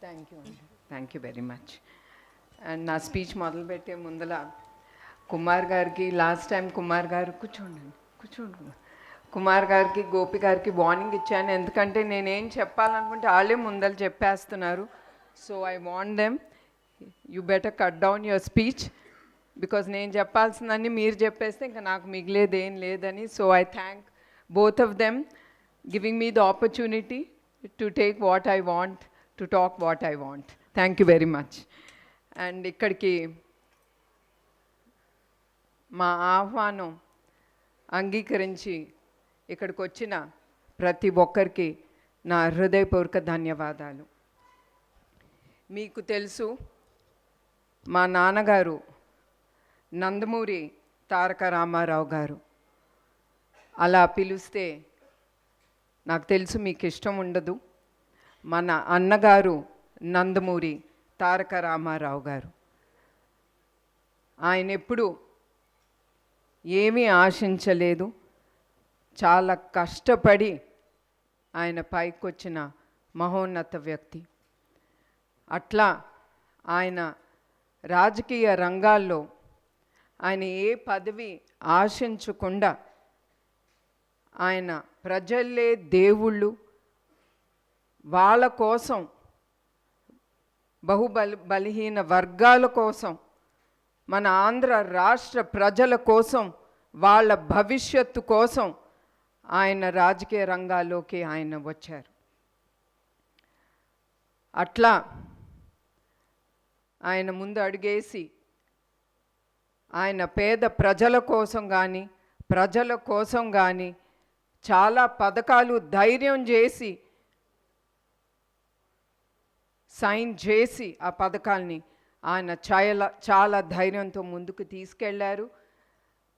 Thank you very much. And నా speech మొదలుపెట్టే ముందల కుమార్ గారికి లాస్ట్ టైం కుమార్ గారు కూర్చోండి కుమార్ గారికి గోపి గారికి వార్నింగ్ ఇచ్చాను, ఎందుకంటే నేనేం చెప్పాలనుకుంటే వాళ్ళే ముందర చెప్పేస్తున్నారు. So I want them, you better cut down your speech, because నేను చెప్పాల్సిందని మీరు చెప్పేస్తే ఇంకా నాకు మిగిలేది ఏం లేదని. So I thank both of them giving me the opportunity to take what I want, to talk what I want. Thank you very much. And ikkadiki మా ఆహ్వానం అంగీకరించి ఇక్కడికి వచ్చిన ప్రతి ఒక్కరికి నా హృదయపూర్వక ధన్యవాదాలు. మీకు తెలుసు, మా నాన్నగారు నందమూరి తారక రామారావు గారు. అలా పిలిస్తే నాకు తెలుసు మీకు ఇష్టం ఉండదు. మన అన్నగారు నందమూరి తారక రామారావు గారు. ఆయన ఎప్పుడు ఏమీ ఆశించలేదు, చాలా కష్టపడి ఆయన పైకొచ్చిన మహోన్నత వ్యక్తి. అట్లా ఆయన రాజకీయ రంగాల్లో ఆయన ఏ పదవి ఆశించకుండా ఆయన ప్రజలే దేవుళ్ళు, వాళ్ళ కోసం, బలహీన వర్గాల కోసం, మన ఆంధ్ర రాష్ట్ర ప్రజల కోసం, వాళ్ళ భవిష్యత్తు కోసం ఆయన రాజకీయ రంగాల్లోకి ఆయన వచ్చారు. అట్లా ఆయన ముందు అడుగేసి ఆయన పేద ప్రజల కోసం కానీ ప్రజల కోసం కానీ చాలా పథకాలు ధైర్యం చేసి సైన్ చేసి ఆ పథకాల్ని ఆయన చాలా ధైర్యంతో ముందుకు తీసుకెళ్లారు.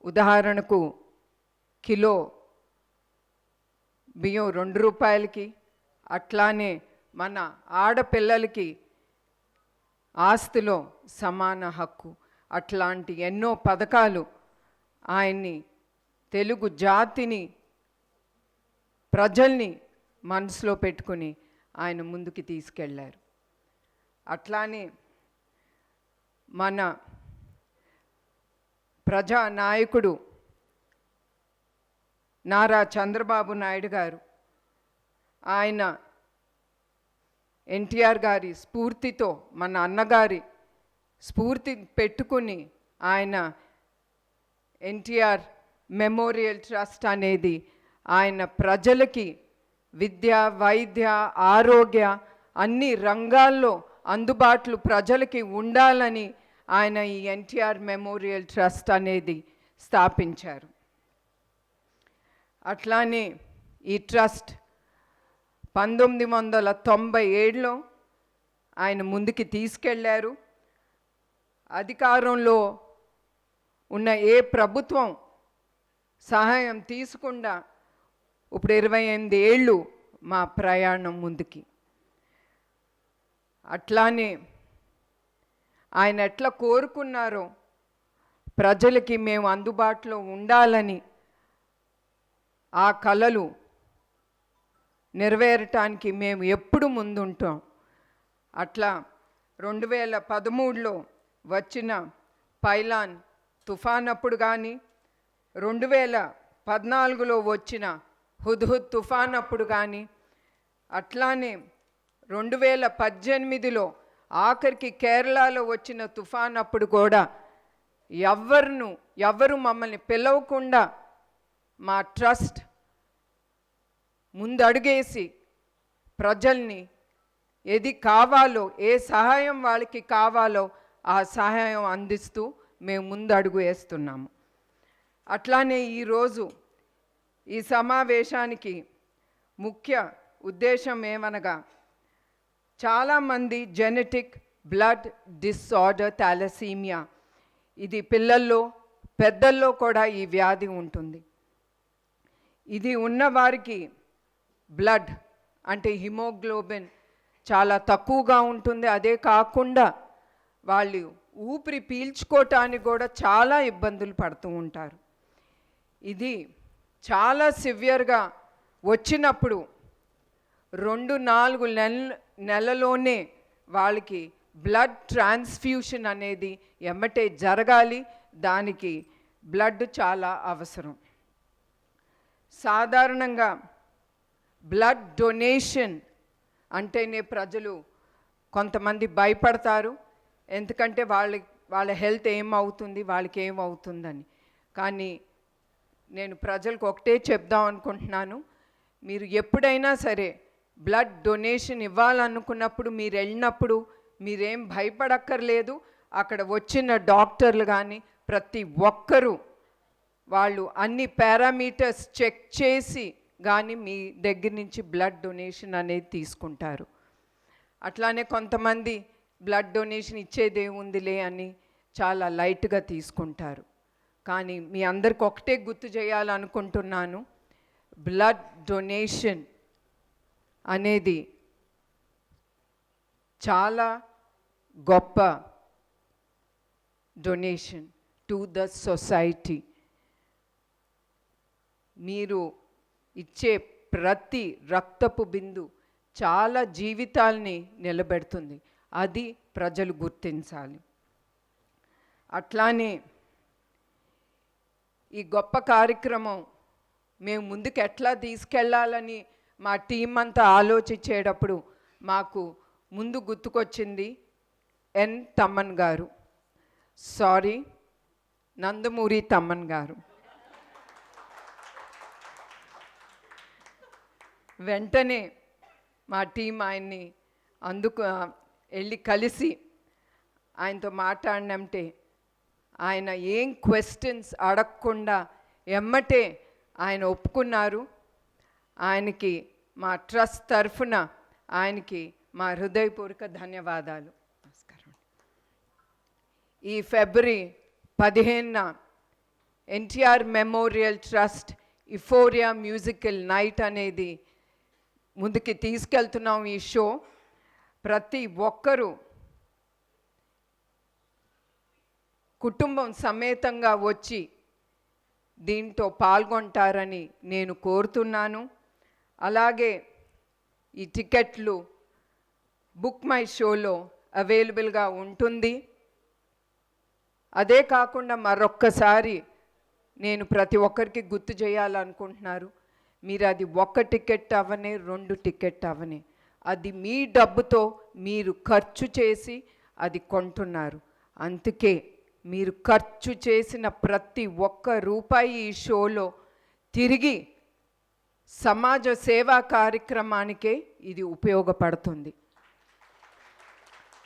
ఉదాహరణకు కిలో బియ్యం 2 రూపాయలకి, అట్లానే మన ఆడపిల్లలకి ఆస్తిలో సమాన హక్కు, అట్లాంటి ఎన్నో పథకాలు ఆయన్ని, తెలుగు జాతిని, ప్రజల్ని మనసులో పెట్టుకుని ఆయన ముందుకు తీసుకెళ్లారు. అట్లానే మన ప్రజానాయకుడు నారా చంద్రబాబు నాయుడు గారు, ఆయన ఎన్టీఆర్ గారి స్ఫూర్తితో, మన అన్నగారి స్ఫూర్తి పెట్టుకుని ఆయన ఎన్టీఆర్ మెమోరియల్ ట్రస్ట్ అనేది ఆయన ప్రజలకి విద్య, వైద్య, ఆరోగ్య అన్ని రంగాల్లో అందుబాటులో ప్రజలకి ఉండాలని ఆయన ఈ ఎన్టీఆర్ మెమోరియల్ ట్రస్ట్ అనేది స్థాపించారు. అట్లానే ఈ ట్రస్ట్ 1997లో ఆయన ముందుకి తీసుకెళ్లారు. అధికారంలో ఉన్న ఏ ప్రభుత్వం సహాయం తీసుకుండా ఇప్పుడు 28 ఏళ్ళు మా ప్రయాణం ముందుకి. అట్లానే ఆయన ఎట్లా కోరుకున్నారో ప్రజలకి మేము అందుబాటులో ఉండాలని, ఆ కలలు నెరవేరటానికి మేము ఎప్పుడు ముందుంటాం. అట్లా 2013లో వచ్చిన పైలాన్ తుఫాన్ అప్పుడు కానీ, 2014లో వచ్చిన హుద్హుద్ తుఫాన్ అప్పుడు కానీ, అట్లానే 2018లో ఆఖరికి కేరళలో వచ్చిన తుఫాన్ అప్పుడు కూడా ఎవరు మమ్మల్ని పిలవకుండా మా ట్రస్ట్ ముందడుగేసి ప్రజల్ని ఏది కావాలో, ఏ సహాయం వాళ్ళకి కావాలో ఆ సహాయం అందిస్తూ మేము ముందడుగు వేస్తున్నాము. అట్లానే ఈరోజు ఈ సమావేశానికి ముఖ్య ఉద్దేశం ఏమనగా, చాలామంది జెనెటిక్ బ్లడ్ డిసార్డర్ థాలసీమియా, ఇది పిల్లల్లో పెద్దల్లో కూడా ఈ వ్యాధి ఉంటుంది. ఇది ఉన్నవారికి బ్లడ్ అంటే హిమోగ్లోబిన్ చాలా తక్కువగా ఉంటుంది. అదే కాకుండా వాళ్ళు ఊపిరి పీల్చుకోవటానికి కూడా చాలా ఇబ్బందులు పడుతూ ఉంటారు. ఇది చాలా సివియర్గా వచ్చినప్పుడు 2-4 నెలలోనే వాళ్ళకి బ్లడ్ ట్రాన్స్ఫ్యూషన్ అనేది ఎమ్మటే జరగాలి. దానికి బ్లడ్ చాలా అవసరం. సాధారణంగా బ్లడ్ డొనేషన్ అంటేనే ప్రజలు కొంతమంది భయపడతారు, ఎందుకంటే వాళ్ళ హెల్త్ ఏమవుతుంది, వాళ్ళకి ఏమవుతుందని. కానీ నేను ప్రజలకు ఒకటే చెప్దాం అనుకుంటున్నాను, మీరు ఎప్పుడైనా సరే బ్లడ్ డొనేషన్ ఇవ్వాలనుకున్నప్పుడు మీరు వెళ్ళినప్పుడు మీరేం భయపడక్కర్లేదు. అక్కడ వచ్చిన డాక్టర్లు కానీ ప్రతి ఒక్కరూ వాళ్ళు అన్ని పారామీటర్స్ చెక్ చేసి కానీ మీ దగ్గర నుంచి బ్లడ్ డొనేషన్ అనేది తీసుకుంటారు. అట్లానే కొంతమంది బ్లడ్ డొనేషన్ ఇచ్చేదేముందిలే అని చాలా లైట్గా తీసుకుంటారు. కానీ మీ అందరికి ఒకటే గుర్తు చేయాలనుకుంటున్నాను, బ్లడ్ డొనేషన్ అనేది చాలా గొప్ప డొనేషన్ టు ద సొసైటీ. మీరు ఇచ్చే ప్రతి రక్తపు బిందు చాలా జీవితాల్ని నిలబెడుతుంది. అది ప్రజలు గుర్తించాలి. అట్లానే ఈ గొప్ప కార్యక్రమం మేము ముందుకు ఎట్లా తీసుకెళ్ళాలని మా టీం అంతా ఆలోచించేటప్పుడు మాకు ముందు గుర్తుకొచ్చింది ఎన్ తమ్మన్ గారు, నందమూరి తమ్మన్ గారు. వెంటనే మా టీం ఆయన్ని వెళ్ళి కలిసి ఆయనతో మాట్లాడినంటే ఆయన ఏం క్వశ్చన్స్ అడగకుండా ఎమ్మటే ఆయన ఒప్పుకున్నారు. ఆయనకి మా ట్రస్ట్ తరఫున ఆయనకి మా హృదయపూర్వక ధన్యవాదాలు. నమస్కారం. ఈ ఫిబ్రవరి 15న NTR memorial trust euphoria musical night అనేది ముందుకి తీసుకెళ్తున్నాం. ఈ షో ప్రతి ఒక్కరూ కుటుంబం సమేతంగా వచ్చి దీంతో పాల్గొంటారని నేను కోరుతున్నాను. అలాగే ఈ టికెట్లు బుక్ మై షోలో అవైలబుల్గా ఉంటుంది. అదే కాకుండా మరొక్కసారి నేను ప్రతి ఒక్కరికి గుర్తు చేయాలనుకుంటున్నారు, మీరు అది 1 టికెట్ అవనే 2 టికెట్ అవనే అది మీ డబ్బుతో మీరు ఖర్చు చేసి అది కొంటున్నారు. అందుకే మీరు ఖర్చు చేసిన ప్రతి ఒక్క రూపాయి ఈ షోలో తిరిగి సమాజ సేవా కార్యక్రమానికే ఇది ఉపయోగపడుతుంది.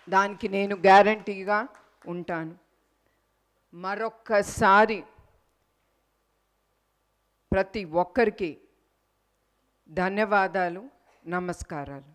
దానికి నేను గ్యారంటీగా ఉంటాను. మరొక్కసారి ప్రతి ఒక్కరికి ధన్యవాదాలు, నమస్కారాలు.